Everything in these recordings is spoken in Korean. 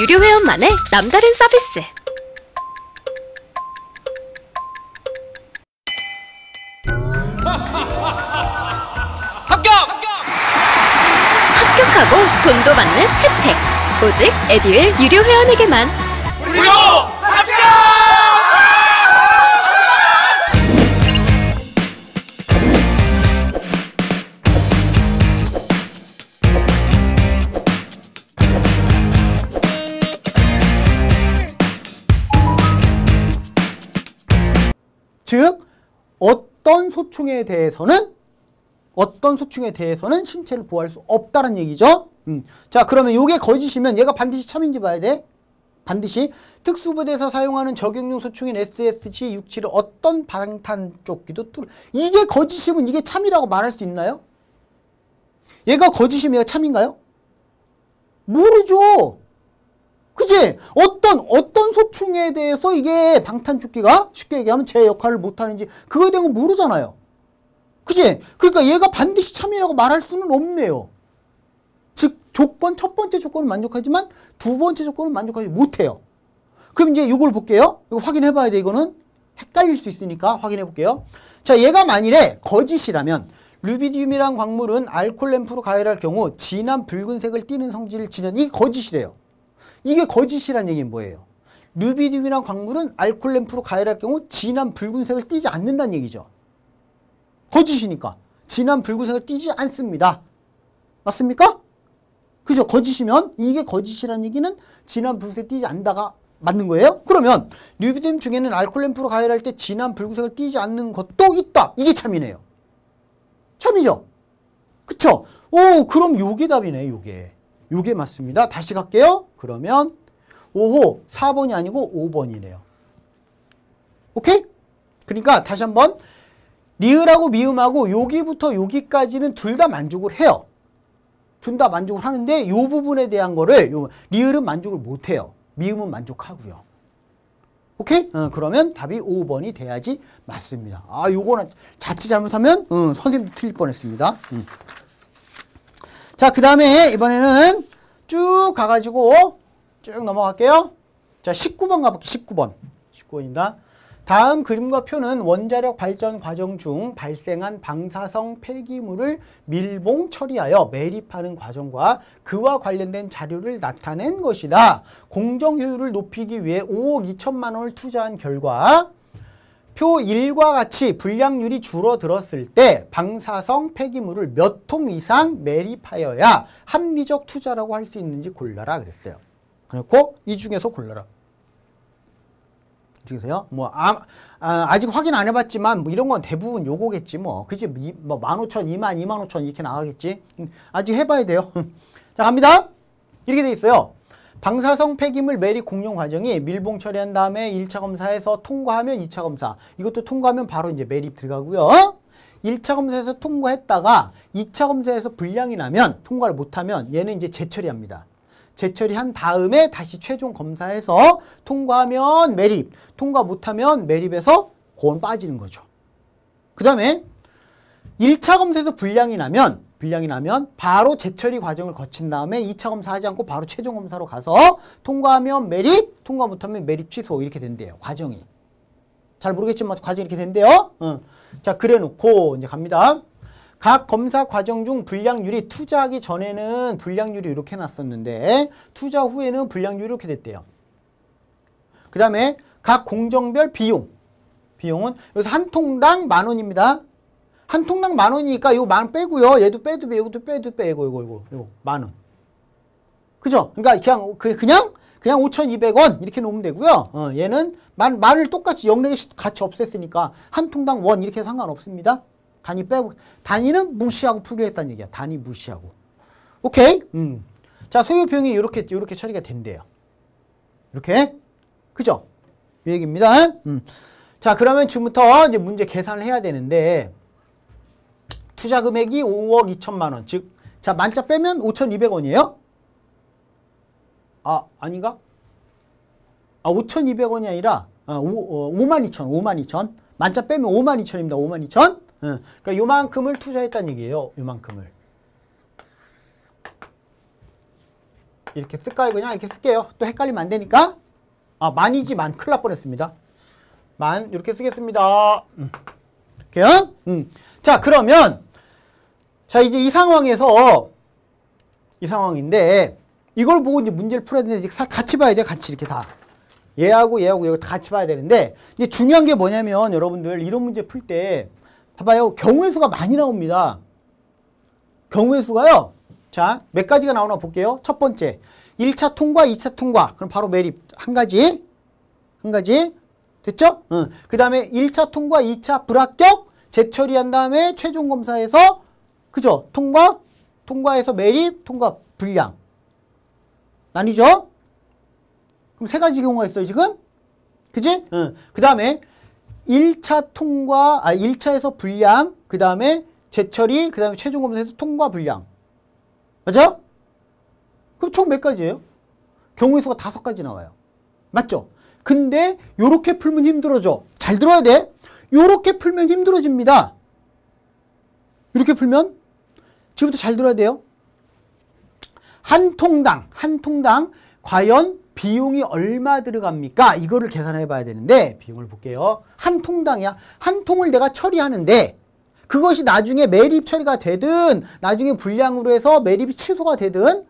유료 회원만의 남다른 서비스. 합격하고 돈도 받는 혜택. 오직 에듀윌 유료 회원에게만. 무료 합격! 즉 어떤 소총에 대해서는 신체를 보호할 수 없다는 얘기죠. 자, 그러면 이게 거짓이면 얘가 반드시 참인지 봐야 돼. 반드시 특수부대에서 사용하는 적용용 소총인 SSG-67을 어떤 방탄조끼도 이게 거짓이면 이게 참이라고 말할 수 있나요? 얘가 거짓이면 얘가 참인가요? 모르죠. 그치? 어떤 소총에 대해서 이게 방탄조끼가 쉽게 얘기하면 제 역할을 못하는지 그거에 대한 건 모르잖아요. 그치? 그러니까 얘가 반드시 참이라고 말할 수는 없네요. 즉 첫 번째 조건은 만족하지만 두 번째 조건은 만족하지 못해요. 그럼 이제 이걸 볼게요. 이거 확인해 봐야 돼. 이거는 헷갈릴 수 있으니까 확인해 볼게요. 자, 얘가 만일에 거짓이라면 루비디움이란 광물은 알코올 램프로 가열할 경우 진한 붉은색을 띠는 성질을 지닌 이게 거짓이래요. 이게 거짓이란 얘기는 뭐예요? 루비디움이란 광물은 알코올 램프로 가열할 경우 진한 붉은색을 띠지 않는다는 얘기죠. 거짓이니까 진한 붉은색을 띠지 않습니다. 맞습니까? 그죠? 거짓이면 이게 거짓이라는 얘기는 진한 붉은색을 띠지 않다가 맞는 거예요? 그러면 루비디움 중에는 알코올 램프로 가열할 때 진한 붉은색을 띠지 않는 것도 있다. 이게 참이네요. 참이죠? 그쵸? 오, 그럼 요게 답이네. 요게 맞습니다. 다시 갈게요. 그러면 5호 4번이 아니고 5번이네요. 오케이? 그러니까 다시 한번 리을하고 미음하고 여기부터 여기까지는 둘 다 만족을 해요. 둘 다 만족을 하는데 이 부분에 대한 거를 리을은 만족을 못해요. 미음은 만족하고요. 오케이? 그러면 답이 5번이 돼야지 맞습니다. 아, 요거는 자칫 잘못하면 선생님도 틀릴 뻔했습니다. 자, 그 다음에 이번에는 쭉 가가지고 쭉 넘어갈게요. 자, 19번 가볼게요. 19번입니다. 다음 그림과 표는 원자력 발전 과정 중 발생한 방사성 폐기물을 밀봉 처리하여 매립하는 과정과 그와 관련된 자료를 나타낸 것이다. 공정 효율을 높이기 위해 5억 2천만 원을 투자한 결과 표 1과 같이 분량률이 줄어들었을 때 방사성 폐기물을 몇 통 이상 매립하여야 합리적 투자라고 할 수 있는지 골라라 그랬어요. 그렇고 이 중에서 골라라. 중에서요. 뭐 아직 확인 안 해봤지만 뭐 이런 건 대부분 요거겠지 뭐. 그치? 뭐 15,000, 2만, 25,000 이렇게 나가겠지. 아직 해봐야 돼요. 자, 갑니다. 이렇게 돼 있어요. 방사성 폐기물 매립 공정 과정이 밀봉 처리한 다음에 1차 검사에서 통과하면 2차 검사. 이것도 통과하면 바로 이제 매립 들어가고요. 1차 검사에서 통과했다가 2차 검사에서 불량이 나면 통과를 못하면 얘는 이제 재처리합니다. 재처리한 다음에 다시 최종 검사해서 통과하면 매립, 통과 못하면 매립에서 고온 빠지는 거죠. 그 다음에 1차 검사에서 불량이 나면 바로 재처리 과정을 거친 다음에 2차 검사하지 않고 바로 최종 검사로 가서 통과하면 매립, 통과 못하면 매립 취소 이렇게 된대요. 과정이. 잘 모르겠지만 과정이 이렇게 된대요. 자, 그래 놓고 이제 갑니다. 각 검사 과정 중 불량률이 투자하기 전에는 불량률이 이렇게 났었는데 투자 후에는 불량률이 이렇게 됐대요. 그 다음에 각 공정별 비용은 여기서 한 통당 10,000원입니다. 한 통당 10,000원이니까 이거 10,000원 빼고요. 얘도 빼도 빼고 이것도 빼도 빼고 이거 10,000원. 그죠? 그러니까 그냥 5,200원 이렇게 놓으면 되고요. 얘는 만을 똑같이 영역에 같이 없앴으니까 한 통당 원 이렇게 상관없습니다. 단위 빼고 단위는 무시하고 풀기했다는 얘기야. 단위 무시하고. 오케이? 자, 소요 비용이 이렇게 처리가 된대요. 이렇게. 그죠? 이 얘기입니다. 자, 그러면 지금부터 이제 문제 계산을 해야 되는데 투자 금액이 5억 2천만 원. 즉, 자, 만짜 빼면 5,200원이에요? 아, 아닌가? 5,200원이 아니라 52,000. 만짜 빼면 52,000입니다. 52,000. 그러니까 요만큼을 투자했다는 얘기예요. 요만큼을. 이렇게 쓸까요? 그냥 이렇게 쓸게요. 또 헷갈리면 안 되니까. 아, 만이지 만. 큰일 날 뻔했습니다. 만 이렇게 쓰겠습니다. 이렇게요. 자, 그러면 자, 이제 이 상황에서 이 상황인데 이걸 보고 이제 문제를 풀어야 되는데 같이 봐야 돼. 같이 이렇게 다. 얘하고 얘하고 다 같이 봐야 되는데 이제 중요한 게 뭐냐면 여러분들 이런 문제 풀 때 봐봐요. 경우의 수가 많이 나옵니다. 경우의 수가요. 자, 몇 가지가 나오나 볼게요. 첫 번째. 1차 통과, 2차 통과. 그럼 바로 매립. 한 가지. 한 가지. 됐죠? 그 다음에 1차 통과, 2차 불합격. 재처리한 다음에 최종 검사에서 그죠? 통과, 통과해서 매립, 통과 불량. 나뉘죠? 그럼 세 가지 경우가 있어요, 지금? 그지? 그 다음에 1차 통과, 1차에서 불량, 그 다음에 재처리, 그 다음에 최종 검사에서 통과 불량. 맞아요? 그럼 총 몇 가지예요? 경우의 수가 5가지 나와요. 맞죠? 근데 요렇게 풀면 힘들어져. 잘 들어야 돼. 요렇게 풀면 힘들어집니다. 이렇게 풀면 지금부터 잘 들어야 돼요. 한 통당 과연 비용이 얼마 들어갑니까? 이거를 계산해 봐야 되는데 비용을 볼게요. 한 통당이야. 한 통을 내가 처리하는데 그것이 나중에 매립 처리가 되든 나중에 불량으로 해서 매립이 취소가 되든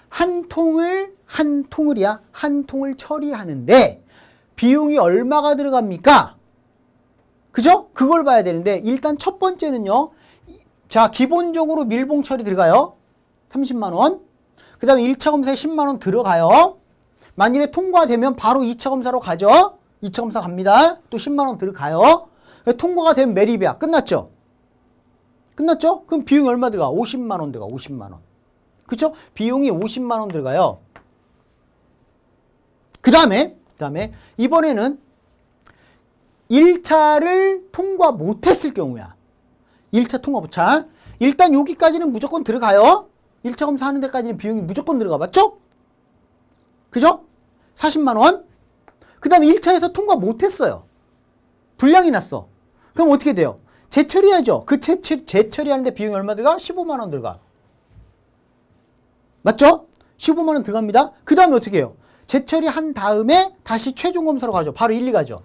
한 통을 처리하는데 비용이 얼마가 들어갑니까? 그죠? 그걸 봐야 되는데 일단 첫 번째는요. 자, 기본적으로 밀봉 처리 들어가요. 30만 원. 그 다음에 1차 검사에 10만 원 들어가요. 만일에 통과되면 바로 2차 검사로 가죠. 2차 검사 갑니다. 또 10만 원 들어가요. 통과가 되면 매립이야. 끝났죠? 끝났죠? 그럼 비용이 얼마 들어가? 50만 원 들어가. 50만 원. 그쵸? 비용이 50만 원 들어가요. 그 다음에 이번에는 1차를 통과 못했을 경우야. 1차 통과 못. 자, 일단 여기까지는 무조건 들어가요. 1차 검사 하는 데까지는 비용이 무조건 들어가. 맞죠? 그죠? 40만 원. 그 다음에 1차에서 통과 못했어요. 불량이 났어. 그럼 어떻게 돼요? 재처리하죠. 그 재처리하는데 비용이 얼마 들어가? 15만 원 들어가. 맞죠? 15만 원 들어갑니다. 그 다음에 어떻게 해요? 재처리한 다음에 다시 최종 검사로 가죠. 바로 1, 2 가죠.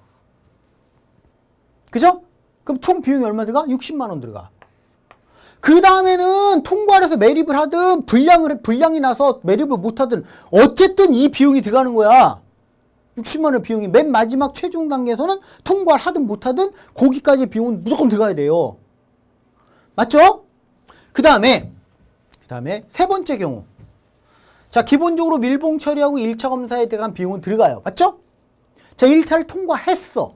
그죠? 그럼 총 비용이 얼마 들어가? 60만 원 들어가. 그 다음에는 통과를 해서 매립을 하든 불량이 나서 매립을 못하든 어쨌든 이 비용이 들어가는 거야. 60만 원 비용이 맨 마지막 최종 단계에서는 통과를 하든 못하든 거기까지 비용은 무조건 들어가야 돼요. 맞죠? 그 다음에 세 번째 경우. 자, 기본적으로 밀봉 처리하고 1차 검사에 들어간 비용은 들어가요. 맞죠? 자, 1차를 통과했어.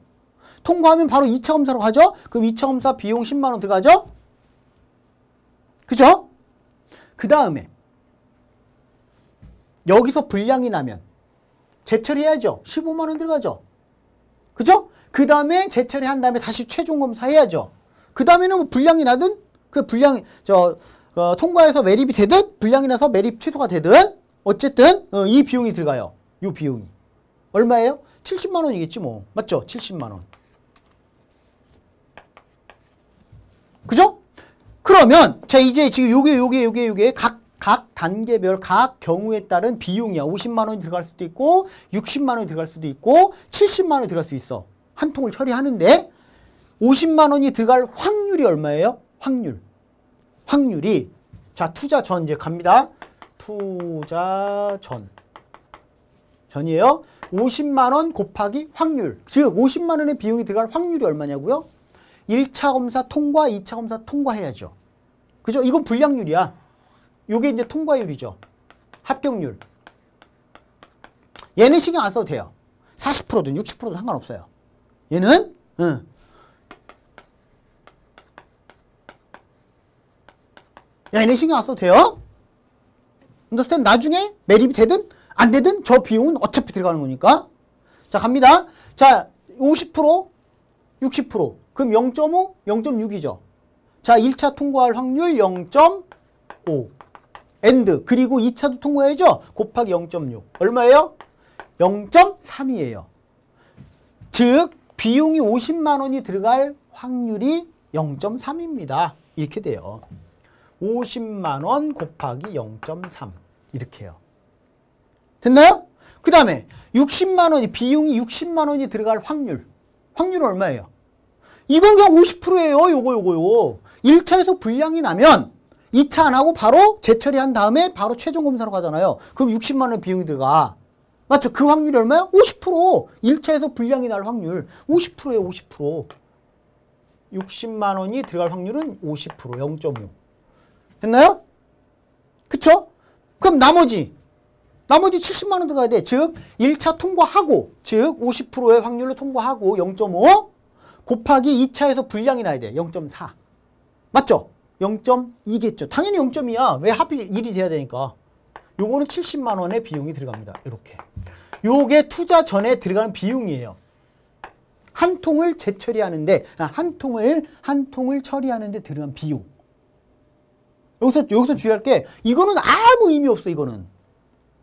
통과하면 바로 2차 검사로 가죠? 그럼 2차 검사 비용 10만 원 들어가죠? 그죠? 그 다음에 여기서 불량이 나면 재처리해야죠. 15만 원 들어가죠. 그죠? 그 다음에 재처리한 다음에 다시 최종 검사해야죠. 그 다음에는 뭐 불량이 나든 통과해서 매립이 되든 불량이 나서 매립 취소가 되든 어쨌든 이 비용이 들어가요. 이 비용이 얼마예요? 70만 원이겠지 뭐. 맞죠? 70만 원. 그죠? 그러면 자, 이제 지금 요게 각 단계별 각 경우에 따른 비용이야. 50만 원이 들어갈 수도 있고 60만 원이 들어갈 수도 있고 70만 원이 들어갈 수 있어. 한 통을 처리하는데 50만 원이 들어갈 확률이 얼마예요? 확률이 자, 투자 전 이제 갑니다. 투자 전이에요. 50만 원 곱하기 확률. 즉 50만 원의 비용이 들어갈 확률이 얼마냐고요? 1차 검사 통과, 2차 검사 통과해야죠. 그죠? 이건 불량률이야. 요게 이제 통과율이죠. 합격률. 얘는 신경 안 써도 돼요. 40%든 60%든 상관없어요. 얘는 얘는 신경 안 써도 돼요. understand? 나중에 매립이 되든 안 되든 저 비용은 어차피 들어가는 거니까. 자, 갑니다. 자, 50%, 60%. 그럼 0.5, 0.6이죠. 자, 1차 통과할 확률 0.5. 엔드. 그리고 2차도 통과해야죠. 곱하기 0.6. 얼마예요? 0.3이에요. 즉, 비용이 50만 원이 들어갈 확률이 0.3입니다. 이렇게 돼요. 50만 원 곱하기 0.3. 이렇게 해요. 됐나요? 그 다음에 60만 원이 비용이 60만 원이 들어갈 확률은 얼마예요? 이건 그냥 50%예요. 요거. 1차에서 불량이 나면 2차 안 하고 바로 재처리한 다음에 바로 최종 검사로 가잖아요. 그럼 60만 원 비용이 들어가. 맞죠? 그 확률이 얼마야? 50%. 1차에서 불량이 날 확률 50%예요. 50%. 60만 원이 들어갈 확률은 50%, 0.5. 됐나요? 그쵸? 그럼 나머지 70만 원 들어가야 돼. 즉 1차 통과하고, 즉 50%의 확률로 통과하고 0.5 곱하기 2차에서 불량이 나야 돼. 0.4. 맞죠? 0.2겠죠. 당연히 0.2야. 왜 하필 1이 돼야 되니까. 요거는 70만 원의 비용이 들어갑니다. 이렇게. 요게 투자 전에 들어가는 비용이에요. 한 통을 재처리하는데, 한 통을 처리하는데 들어간 비용. 여기서 주의할 게, 이거는 아무 의미 없어, 이거는.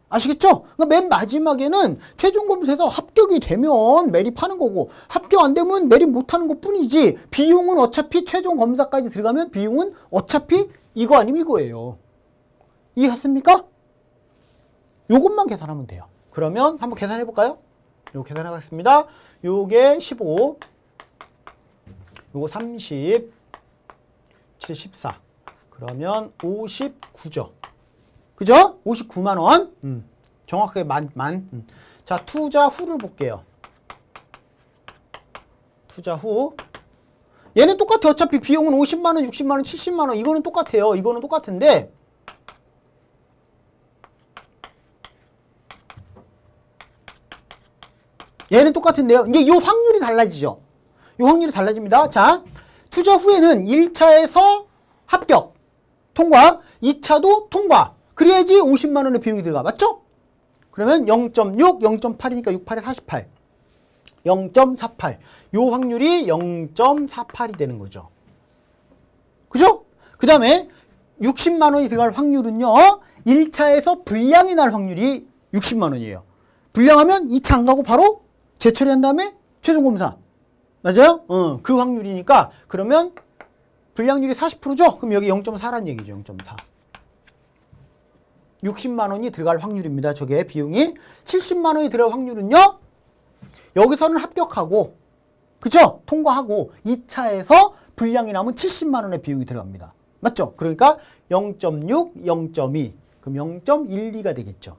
아시겠죠? 그러니까 맨 마지막에는 최종 검사에서 합격이 되면 매립하는 거고, 합격 안 되면 매립 못하는 것 뿐이지, 비용은 어차피 최종 검사까지 들어가면 비용은 어차피 이거 아니면 이거예요. 이해했습니까? 요것만 계산하면 돼요. 그러면 한번 계산해 볼까요? 요거 계산하겠습니다. 요게 15, 요거 30, 74. 그러면 59죠. 그죠? 59만 원. 정확하게 만. 자, 투자 후를 볼게요. 투자 후. 얘는 똑같아. 어차피 비용은 50만 원, 60만 원, 70만 원. 이거는 똑같아요. 이거는 똑같은데, 얘는 똑같은데요. 이제 이 확률이 달라지죠. 이 확률이 달라집니다. 자, 투자 후에는 1차에서 합격, 통과, 2차도 통과. 그래야지 50만 원의 비용이 들어가. 맞죠? 그러면 0.6, 0.8이니까 68에 48. 0.48. 요 확률이 0.48이 되는 거죠. 그죠? 그 다음에 60만 원이 들어갈 확률은요, 1차에서 불량이 날 확률이 60만 원이에요. 불량하면 2차 안 가고 바로 재처리한 다음에 최종검사. 맞아요? 그 확률이니까, 그러면 불량률이 40%죠? 그럼 여기 0.4란 얘기죠. 0.4. 60만 원이 들어갈 확률입니다. 저게 비용이. 70만 원이 들어갈 확률은요, 여기서는 합격하고, 그죠? 통과하고 2차에서 불량이 나면 70만 원의 비용이 들어갑니다. 맞죠? 그러니까 0.6, 0.2. 그럼 0.12가 되겠죠.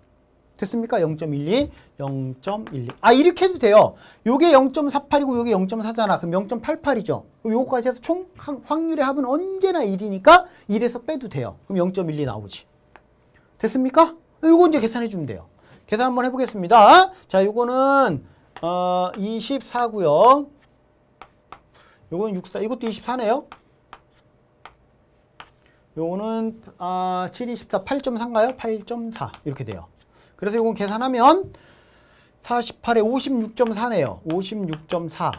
됐습니까? 0.12, 0.12. 아, 이렇게 해도 돼요. 요게 0.48이고 요게 0.4잖아. 그럼 0.88이죠. 그럼 요거까지 해서 총 확률의 합은 언제나 1이니까 1에서 빼도 돼요. 그럼 0.12 나오지. 됐습니까? 요거 이제 계산해 주면 돼요. 계산 한번 해보겠습니다. 자, 요거는 24고요. 요거는 64. 이것도 24네요. 요거는 7, 24, 8.4인가요? 8.4 이렇게 돼요. 그래서 이건 계산하면 48에 56.4네요. 56.4.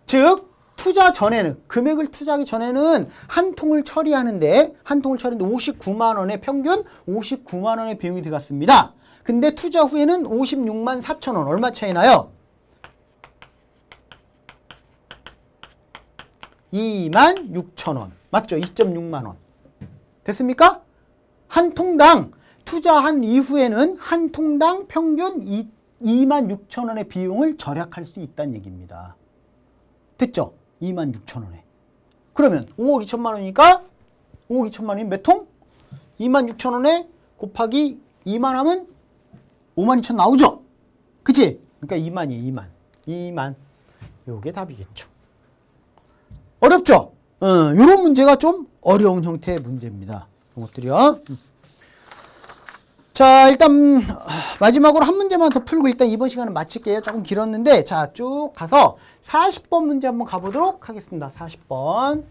즉 투자 전에는, 금액을 투자하기 전에는 한 통을 처리하는데 59만 원의 평균 59만 원의 비용이 들어갔습니다. 근데 투자 후에는 56만 4천 원. 얼마 차이 나요? 2만 6천 원. 맞죠? 2.6만 원. 됐습니까? 한 통당 투자한 이후에는 한 통당 평균 2만 6천 원의 비용을 절약할 수 있다는 얘기입니다. 됐죠? 2만 6천 원에. 그러면 5억 2천만 원이니까 5억 2천만 원이 몇 통? 2만 6천 원에 곱하기 2만 하면 5만 2천 나오죠? 그치? 그러니까 2만이에요. 2만. 요게 답이겠죠. 어렵죠? 요런 문제가 좀 어려운 형태의 문제입니다. 이런 것들이요. 자, 일단 마지막으로 한 문제만 더 풀고 일단 이번 시간은 마칠게요. 조금 길었는데, 자, 쭉 가서 40번 문제 한번 가보도록 하겠습니다. 40번.